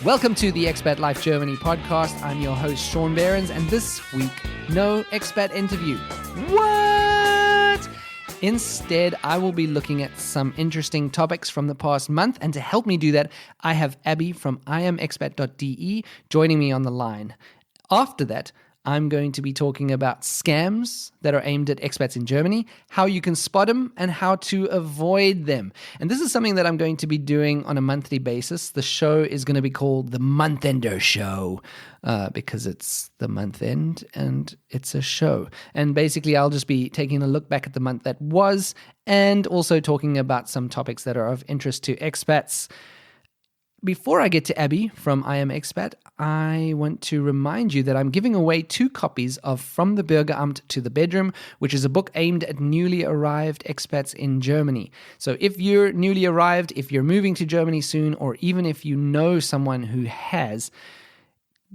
Welcome to the Expat Life Germany podcast. I'm your host, Shaun, and this week, no expat interview. What? Instead, I will be looking at some interesting topics from the past month, and to help me do that, I have Abby from expats.de joining me on the line. After that, I'm going to be talking about scams that are aimed at expats in Germany, how you can spot them, and how to avoid them. And this is something that I'm going to be doing on a monthly basis. The show is going to be called The Month Ender Show because it's the month end and it's a show. And basically, I'll just be taking a look back at the month that was and also talking about some topics that are of interest to expats. Before I get to Abby from I Am Expat, I want to remind you that I'm giving away 2 copies of From the Bürgeramt to the Bedroom, which is a book aimed at newly arrived expats in Germany. So if you're newly arrived, if you're moving to Germany soon, or even if you know someone who has,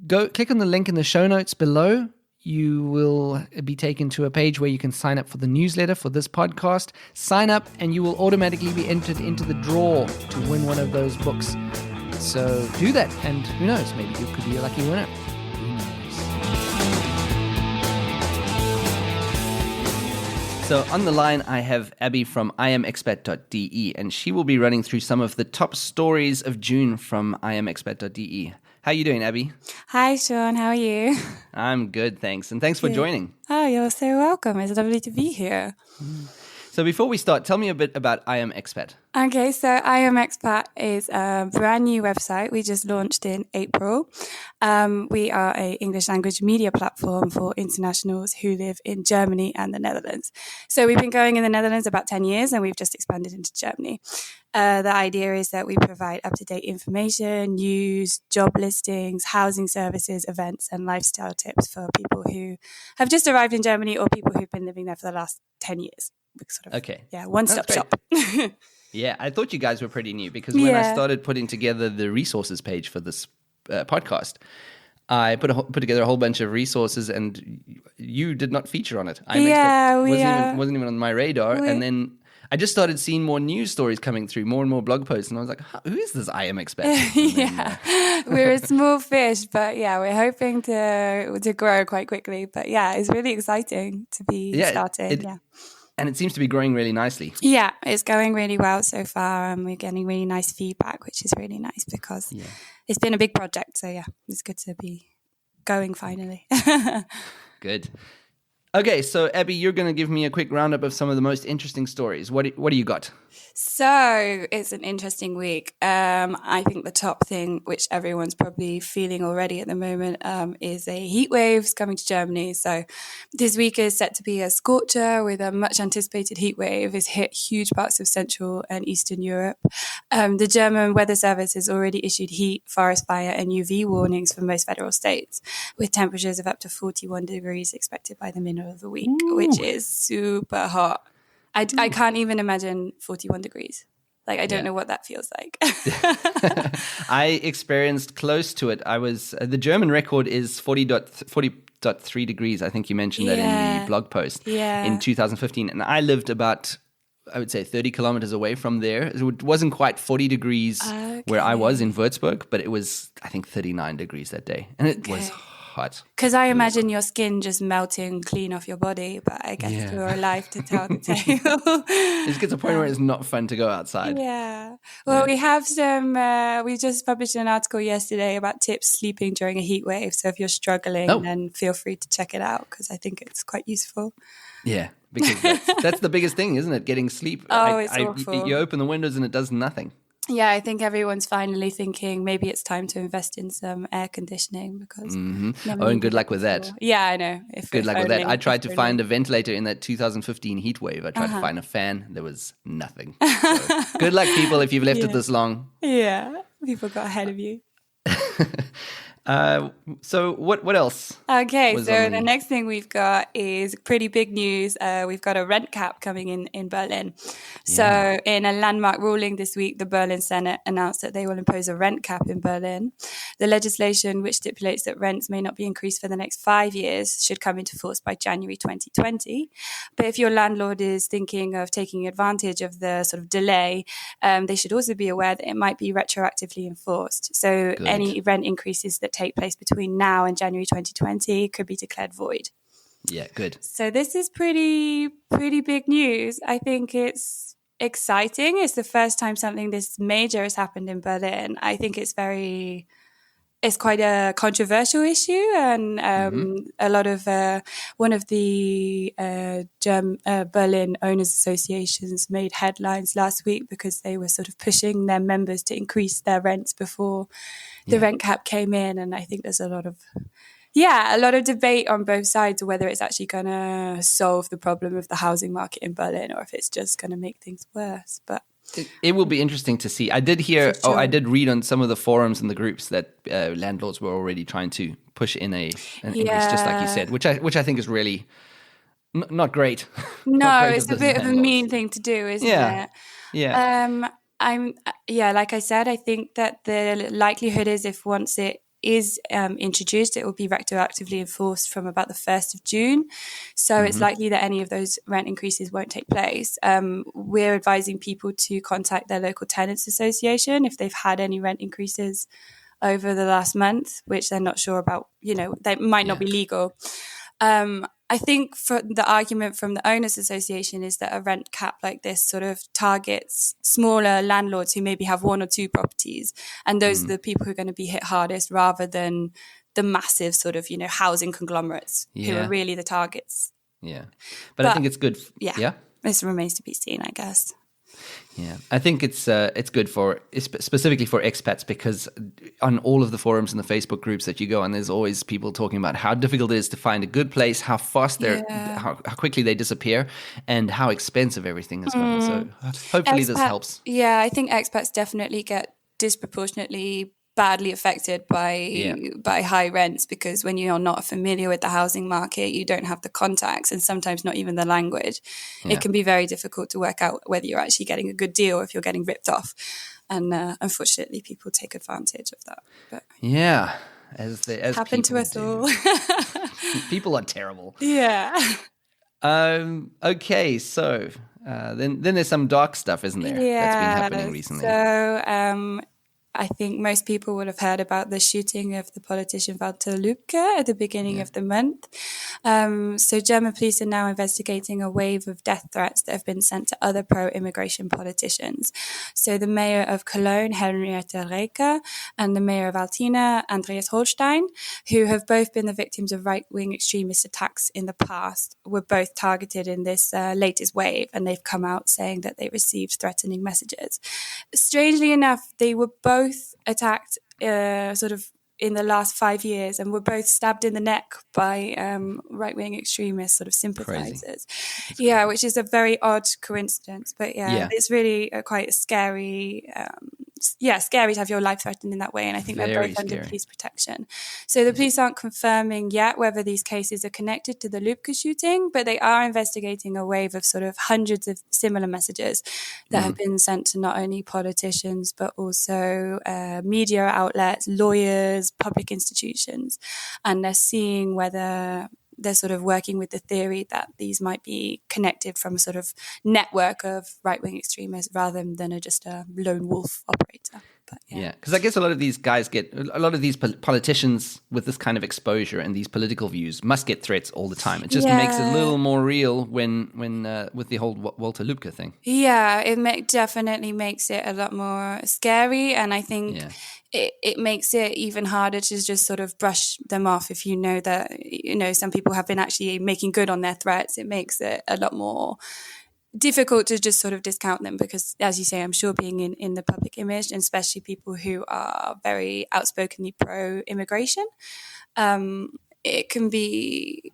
go click on the link in the show notes below. You will be taken to a page where you can sign up for the newsletter for this podcast. Sign up and you will automatically be entered into the draw to win one of those books. So do that, and who knows, maybe you could be a lucky winner. Who knows? So on the line, I have Abby from expats.de, and she will be running through some of the top stories of June from expats.de. How are you doing, Abby? Hi, Shaun. How are you? I'm good, thanks. And thanks for joining. Oh, you're so welcome. It's lovely to be here. So before we start, tell me a bit about I Am Expat. Okay, so I Am Expat is a brand new website we just launched in April. We are an English language media platform for internationals who live in Germany and the Netherlands. So we've been going in the Netherlands about 10 years and we've just expanded into Germany. The idea is that we provide up-to-date information, news, job listings, housing services, events, and lifestyle tips for people who have just arrived in Germany or people who've been living there for the last 10 years. Sort of, okay. Yeah, one-stop shop. Yeah, I thought you guys were pretty new because when I started putting together the resources page for this podcast, I put together a whole bunch of resources and you did not feature on it. Wasn't even on my radar. And then I just started seeing more news stories coming through, more and more blog posts. And I was like, who is this I Am Expat? We're a small fish, but we're hoping to grow quite quickly. But it's really exciting to be starting. And it seems to be growing really nicely. Yeah, it's going really well so far. And we're getting really nice feedback, which is really nice because it's been a big project. So it's good to be going finally. Good. Okay, so Abby, you're going to give me a quick roundup of some of the most interesting stories. What do you got? So it's an interesting week. I think the top thing, which everyone's probably feeling already at the moment, is a heat wave coming to Germany. So this week is set to be a scorcher with a much anticipated heat wave. It's hit huge parts of Central and Eastern Europe. The German Weather Service has already issued heat, forest fire and UV warnings for most federal states, with temperatures of up to 41 degrees expected by the middle of the week, which is super hot. I can't even imagine 41 degrees. Like, I don't know what that feels like. I experienced close to it. I was the German record is 40.3 degrees. I think you mentioned that in the blog post in 2015. And I lived about, I would say, 30 kilometers away from there. It wasn't quite 40 degrees where I was in Würzburg, but it was, I think, 39 degrees that day. And it was hot. Because I imagine your skin just melting clean off your body, but I guess you're alive to tell the tale. It gets to a point where it's not fun to go outside. Yeah. Well, we have some, we just published an article yesterday about tips sleeping during a heat wave. So if you're struggling, then feel free to check it out because I think it's quite useful. Yeah, because that's the biggest thing, isn't it? Getting sleep. It's awful. You open the windows and it does nothing. Yeah, I think everyone's finally thinking maybe it's time to invest in some air conditioning because... and good luck with that. Yeah, I know. Good luck with that. I tried to find a ventilator in that 2015 heat wave. I tried to find a fan. There was nothing. So, good luck, people, if you've left it this long. Yeah, people got ahead of you. So what else? Okay, Was so on the next thing we've got is pretty big news. We've got a rent cap coming in Berlin. So, in a landmark ruling this week, the Berlin Senate announced that they will impose a rent cap in Berlin. The legislation, which stipulates that rents may not be increased for the next 5 years, should come into force by January 2020. But if your landlord is thinking of taking advantage of the sort of delay, they should also be aware that it might be retroactively enforced. So, Good. any rent increases that take place between now and January 2020 could be declared void. Yeah, good. So this is pretty big news. I think it's exciting. It's the first time something this major has happened in Berlin. I think it's quite a controversial issue, and a lot of one of the Berlin Owners Associations made headlines last week because they were sort of pushing their members to increase their rents before the rent cap came in, and I think there's a lot of debate on both sides of whether it's actually going to solve the problem of the housing market in Berlin or if it's just going to make things worse. But it will be interesting to see. I did hear, sure. I did read on some of the forums and the groups that landlords were already trying to push in an increase, just like you said, which I think is really not great. No, Not great it's of a the bit of a landlords. mean thing to do, isn't it? Yeah. Like I said, I think that the likelihood is if once it is introduced, it will be retroactively enforced from about the 1st of June. So it's likely that any of those rent increases won't take place. We're advising people to contact their local tenants association if they've had any rent increases over the last month, which they're not sure about, they might not be legal. I think for the argument from the Owners Association is that a rent cap like this sort of targets smaller landlords who maybe have one or two properties. And those are the people who are going to be hit hardest rather than the massive sort of, housing conglomerates who are really the targets. Yeah. But I think it's good. Yeah. This remains to be seen, I guess. Yeah, I think it's good for specifically for expats, because on all of the forums and the Facebook groups that you go on, there's always people talking about how difficult it is to find a good place, how fast how quickly they disappear, and how expensive everything has gotten. So hopefully this helps. Yeah, I think expats definitely get disproportionately badly affected by high rents, because when you're not familiar with the housing market, you don't have the contacts and sometimes not even the language. It can be very difficult to work out whether you're actually getting a good deal or if you're getting ripped off. And unfortunately, people take advantage of that. But as happened to us all. People are terrible. Yeah. Okay, so then there's some dark stuff, isn't there? That's been happening recently. So I think most people would have heard about the shooting of the politician Walter Lübcke at the beginning of the month. So German police are now investigating a wave of death threats that have been sent to other pro-immigration politicians. So the mayor of Cologne, Henriette Reker, and the mayor of Altena, Andreas Holstein, who have both been the victims of right-wing extremist attacks in the past, were both targeted in this latest wave, and they've come out saying that they received threatening messages. Strangely enough, they were both attacked sort of in the last 5 years, and were both stabbed in the neck by right-wing extremist sort of sympathizers. Yeah, which is a very odd coincidence. But it's really quite scary. Scary to have your life threatened in that way. And I think they're both under police protection. So the police aren't confirming yet whether these cases are connected to the Lübcke shooting, but they are investigating a wave of sort of hundreds of similar messages that have been sent to not only politicians, but also media outlets, lawyers, public institutions. And they're seeing whether they're sort of working with the theory that these might be connected from a sort of network of right-wing extremists rather than just a lone wolf operator. But because I guess a lot of these guys a lot of these politicians with this kind of exposure and these political views must get threats all the time. It just makes it a little more real when with the whole Walter Lübcke thing. Yeah, it definitely makes it a lot more scary, and I think it makes it even harder to just sort of brush them off if you know that some people have been actually making good on their threats. It makes it a lot more difficult to just sort of discount them because, as you say, I'm sure being in the public image, and especially people who are very outspokenly pro-immigration, it can be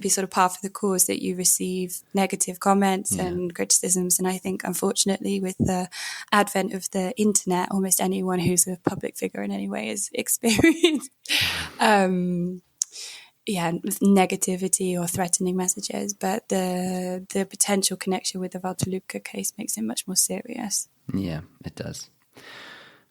sort of par for the course that you receive negative comments and criticisms. And I think, unfortunately, with the advent of the internet, almost anyone who's a public figure in any way has experienced with negativity or threatening messages. But the potential connection with the Valtolupka case makes it much more serious. Yeah, it does.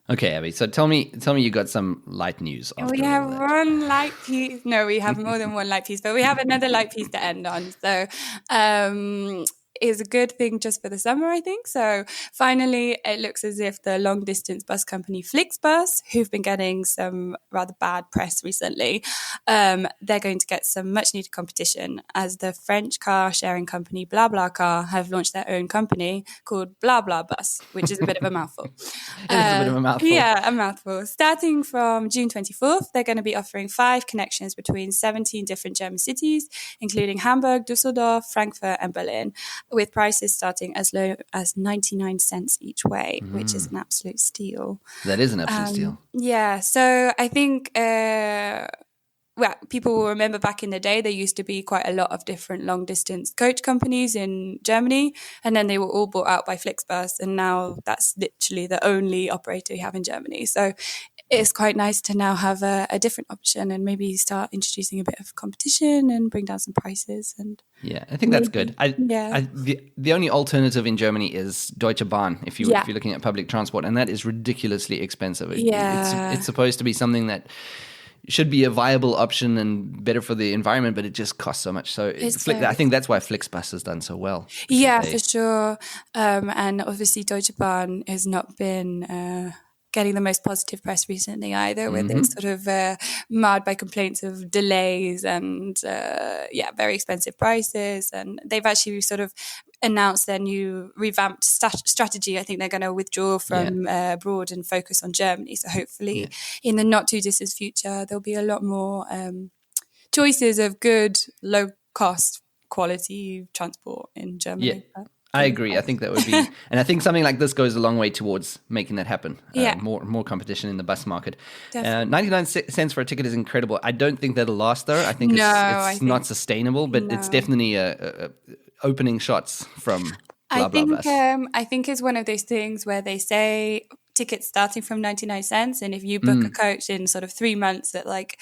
Okay, Abby, so tell me you got some light news. We have one light piece. No, we have more than one light piece, but we have another light piece to end on. So is a good thing just for the summer, I think. So finally, it looks as if the long distance bus company Flixbus, who've been getting some rather bad press recently, they're going to get some much needed competition, as the French car sharing company BlaBlaCar have launched their own company called BlaBlaBus, which is a bit of a mouthful. It is a bit of a mouthful. Yeah, a mouthful. Starting from June 24th, they're going to be offering 5 connections between 17 different German cities, including Hamburg, Düsseldorf, Frankfurt and Berlin, with prices starting as low as 99 cents each way, which is an absolute steal. That is an absolute steal. Yeah, so I think... people will remember back in the day, there used to be quite a lot of different long distance coach companies in Germany, and then they were all bought out by Flixbus, and now that's literally the only operator you have in Germany. So it's quite nice to now have a different option and maybe start introducing a bit of competition and bring down some prices. And yeah, I think that's good. The only alternative in Germany is Deutsche Bahn, if you're looking at public transport, and that is ridiculously expensive. It's supposed to be something that should be a viable option and better for the environment, but it just costs so much. So I think that's why Flixbus has done so well. Yeah, for sure. And obviously Deutsche Bahn has not been getting the most positive press recently either, with it sort of marred by complaints of delays and very expensive prices. And they've actually sort of announced their new revamped strategy. I think they're going to withdraw from abroad and focus on Germany. So hopefully in the not too distant future, there'll be a lot more choices of good, low cost, quality transport in Germany. Yeah. I agree. I think that would be, and I think something like this goes a long way towards making that happen. More competition in the bus market. 99 cents for a ticket is incredible. I don't think that'll last though. I think it's not sustainable, but it's definitely a opening shots from BlaBlaBus. I think it's one of those things where they say tickets starting from 99 cents, and if you book a coach in sort of 3 months at like,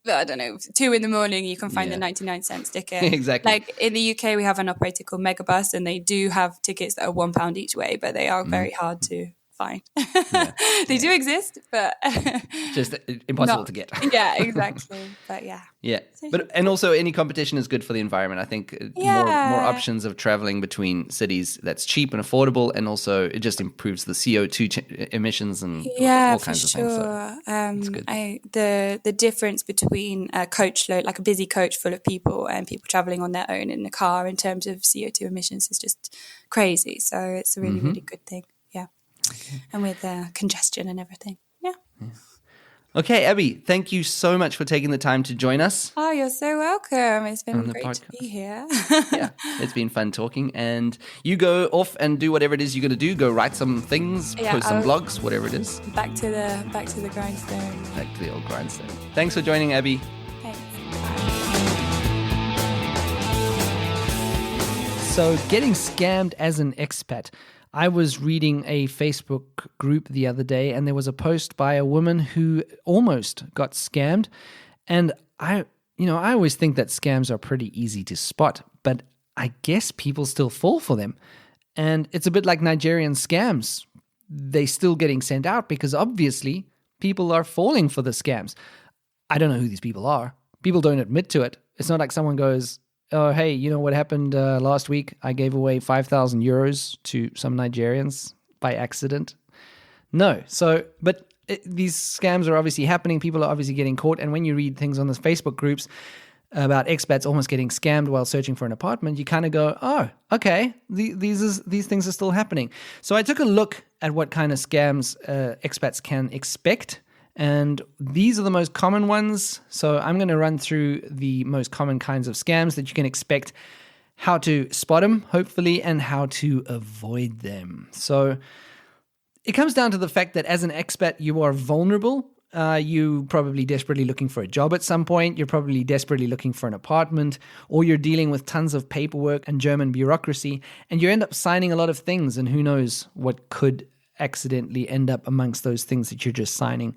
I don't know, 2 a.m, you can find the 99 cents ticket. Exactly. Like in the UK, we have an operator called Megabus, and they do have tickets that are £1 each way, but they are very hard to find. They do exist, but just impossible to get. Yeah, exactly. But and also any competition is good for the environment. I think more options of traveling between cities that's cheap and affordable, and also it just improves the CO2 emissions and all kinds of things. So it's good. The difference between a coach load, like a busy coach full of people, and people traveling on their own in the car in terms of CO2 emissions is just crazy. So it's a really, really good thing. And with congestion and everything. Yeah. Okay, Abby, thank you so much for taking the time to join us. Oh, you're so welcome. It's been great to be here. It's been fun talking. And you go off and do whatever it is you're going to do. Go write some things, post some blogs, whatever it is. Back to the grindstone. Back to the old grindstone. Thanks for joining, Abby. Thanks. So, getting scammed as an expat. I was reading a Facebook group the other day, and there was a post by a woman who almost got scammed. And I always think that scams are pretty easy to spot, but I guess people still fall for them. And it's a bit like Nigerian scams. They're still getting sent out because obviously people are falling for the scams. I don't know who these people are. People don't admit to it. It's not like someone goes, oh, hey, you know what happened last week? I gave away 5,000 euros to some Nigerians by accident. No. So, but these scams are obviously happening. People are obviously getting caught. And when you read things on the Facebook groups about expats almost getting scammed while searching for an apartment, you kind of go, oh, okay, these things are still happening. So I took a look at what kind of scams expats can expect. And these are the most common ones. So I'm going to run through the most common kinds of scams that you can expect, how to spot them, hopefully, and how to avoid them. So it comes down to the fact that as an expat, you are vulnerable you probably desperately looking for a job at some point. You're probably desperately looking for an apartment, or you're dealing with tons of paperwork and German bureaucracy, and you end up signing a lot of things, and who knows what could accidentally end up amongst those things that you're just signing.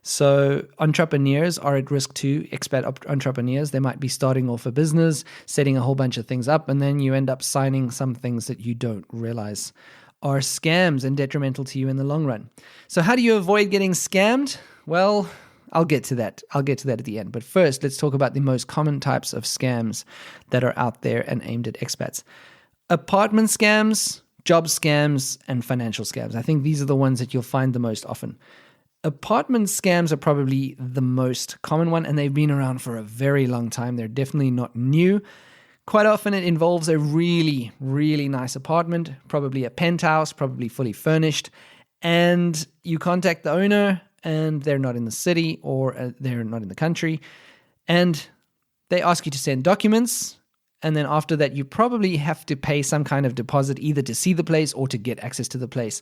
So entrepreneurs are at risk too, expat entrepreneurs. They might be starting off a business, setting a whole bunch of things up, and then you end up signing some things that you don't realize are scams and detrimental to you in the long run. So how do you avoid getting scammed? Well, I'll get to that. I'll get to that at the end. But first, let's talk about the most common types of scams that are out there and aimed at expats. Apartment scams, job scams, and financial scams. I think these are the ones that you'll find the most often. Apartment scams are probably the most common one, and they've been around for a very long time. They're definitely not new. Quite often it involves a really, really nice apartment, probably a penthouse, probably fully furnished, and you contact the owner and they're not in the city or they're not in the country, and they ask you to send documents, and then after that you probably have to pay some kind of deposit either to see the place or to get access to the place.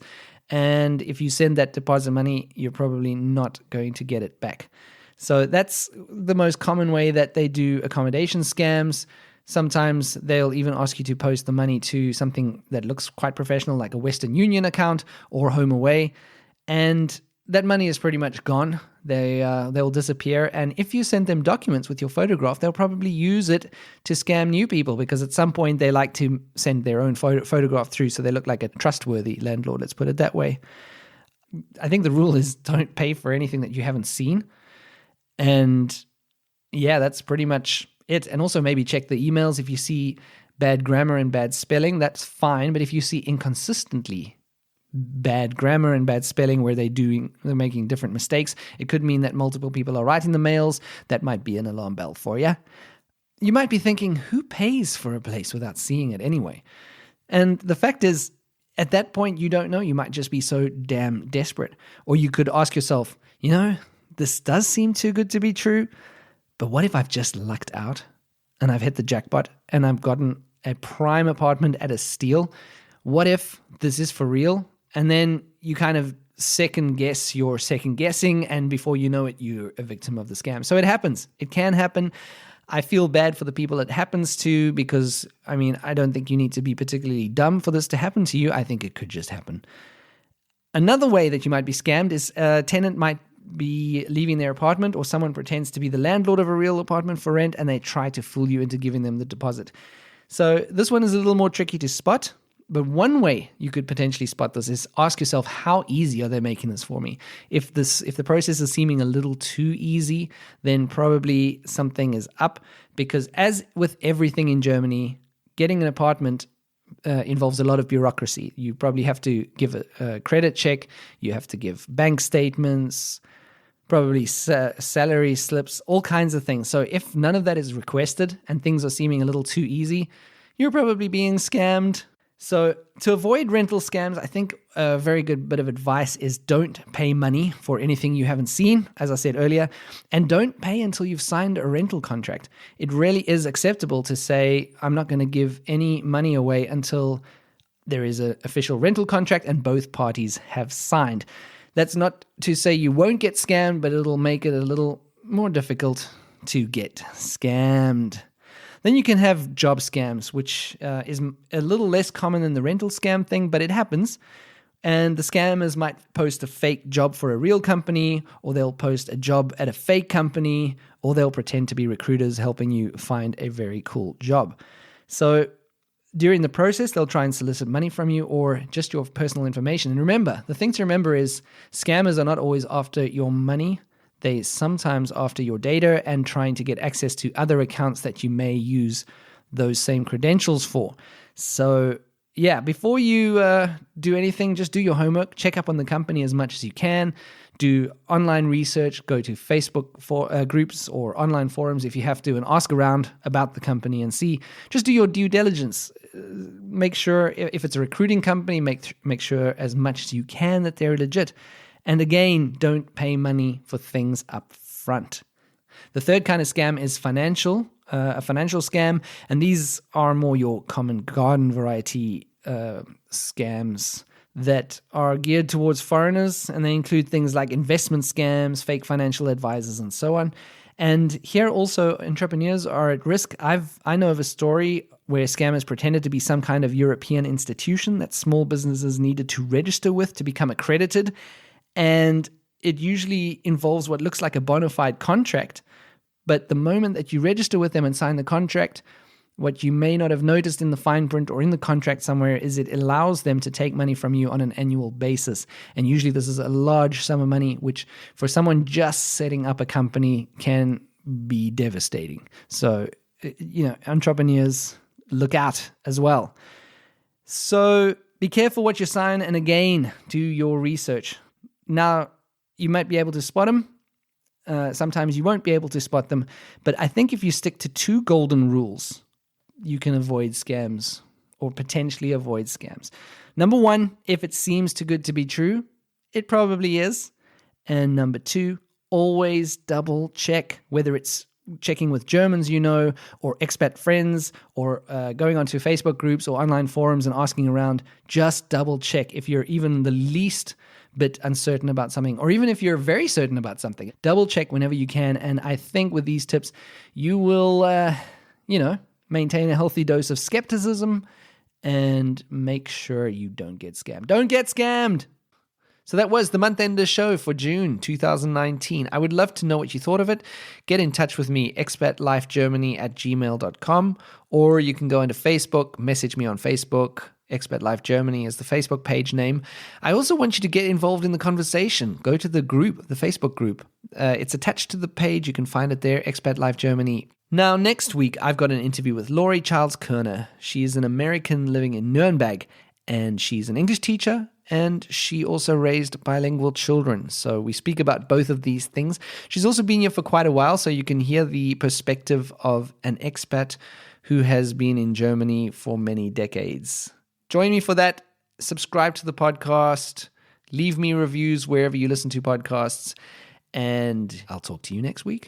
And if you send that deposit money, you're probably not going to get it back. So that's the most common way that they do accommodation scams. Sometimes they'll even ask you to post the money to something that looks quite professional, like a Western Union account or Home Away, and that money is pretty much gone. They'll disappear, and if you send them documents with your photograph, they'll probably use it to scam new people, because at some point they like to send their own photograph through so they look like a trustworthy landlord, let's put it that way. I think the rule is don't pay for anything that you haven't seen, and yeah, that's pretty much it. And also maybe check the emails. If you see bad grammar and bad spelling, that's fine. But if you see inconsistently bad grammar and bad spelling where they're making different mistakes, it could mean that multiple people are writing the mails. That might be an alarm bell for you. You might be thinking, who pays for a place without seeing it anyway? And the fact is, at that point, you don't know. You might just be so damn desperate. Or you could ask yourself, this does seem too good to be true. But what if I've just lucked out and I've hit the jackpot and I've gotten a prime apartment at a steal? What if this is for real? And then you kind of second guess your second guessing, and before you know it, you're a victim of the scam. So it happens. It can happen. I feel bad for the people it happens to, because, I don't think you need to be particularly dumb for this to happen to you. I think it could just happen. Another way that you might be scammed is a tenant might be leaving their apartment, or someone pretends to be the landlord of a real apartment for rent, and they try to fool you into giving them the deposit. So this one is a little more tricky to spot, but one way you could potentially spot this is ask yourself, how easy are they making this for me? If the process is seeming a little too easy, then probably something is up, because as with everything in Germany, getting an apartment involves a lot of bureaucracy. You probably have to give a credit check, you have to give bank statements, probably salary slips, all kinds of things. So if none of that is requested and things are seeming a little too easy, you're probably being scammed. So to avoid rental scams, I think a very good bit of advice is don't pay money for anything you haven't seen, as I said earlier, and don't pay until you've signed a rental contract. It really is acceptable to say, I'm not going to give any money away until there is an official rental contract and both parties have signed. That's not to say you won't get scammed, but it'll make it a little more difficult to get scammed. Then you can have job scams, which is a little less common than the rental scam thing, but it happens. And the scammers might post a fake job for a real company, or they'll post a job at a fake company, or they'll pretend to be recruiters helping you find a very cool job. So during the process, they'll try and solicit money from you or just your personal information. And remember, the thing to remember is scammers are not always after your money. They sometimes after your data and trying to get access to other accounts that you may use those same credentials for. So yeah, before you do anything, just do your homework, check up on the company as much as you can, do online research, go to Facebook for groups or online forums if you have to, and ask around about the company and see, just do your due diligence. Make sure if it's a recruiting company, make sure as much as you can that they're legit. And again, don't pay money for things up front. The third kind of scam is a financial scam, and these are more your common garden variety scams that are geared towards foreigners, and they include things like investment scams, fake financial advisors, and so on. And here also entrepreneurs are at risk. I know of a story where scammers pretended to be some kind of European institution that small businesses needed to register with to become accredited. And it usually involves what looks like a bona fide contract. But the moment that you register with them and sign the contract, what you may not have noticed in the fine print or in the contract somewhere is it allows them to take money from you on an annual basis. And usually this is a large sum of money, which for someone just setting up a company can be devastating. So, entrepreneurs, look out as well. So be careful what you sign, and again, do your research. Now, you might be able to spot them. Sometimes you won't be able to spot them. But I think if you stick to 2 golden rules, you can avoid scams or potentially avoid scams. Number 1, if it seems too good to be true, it probably is. And number 2, always double check, whether it's checking with Germans or expat friends, or going onto Facebook groups or online forums and asking around. Just double check if you're even the least bit uncertain about something, or even if you're very certain about something. Double check whenever you can. And I think with these tips, you will, maintain a healthy dose of skepticism and make sure you don't get scammed. Don't get scammed! So that was the Month Ender Show for June 2019. I would love to know what you thought of it. Get in touch with me, expatlifegermany@gmail.com, or you can go into Facebook, message me on Facebook. Expat Life Germany is the Facebook page name. I also want you to get involved in the conversation. Go to the group, the Facebook group. It's attached to the page. You can find it there, Expat Life Germany. Now, next week, I've got an interview with Laurie Charles-Kerner. She is an American living in Nuremberg, and she's an English teacher, and she also raised bilingual children. So we speak about both of these things. She's also been here for quite a while, so you can hear the perspective of an expat who has been in Germany for many decades. Join me for that. Subscribe to the podcast. Leave me reviews wherever you listen to podcasts. And I'll talk to you next week.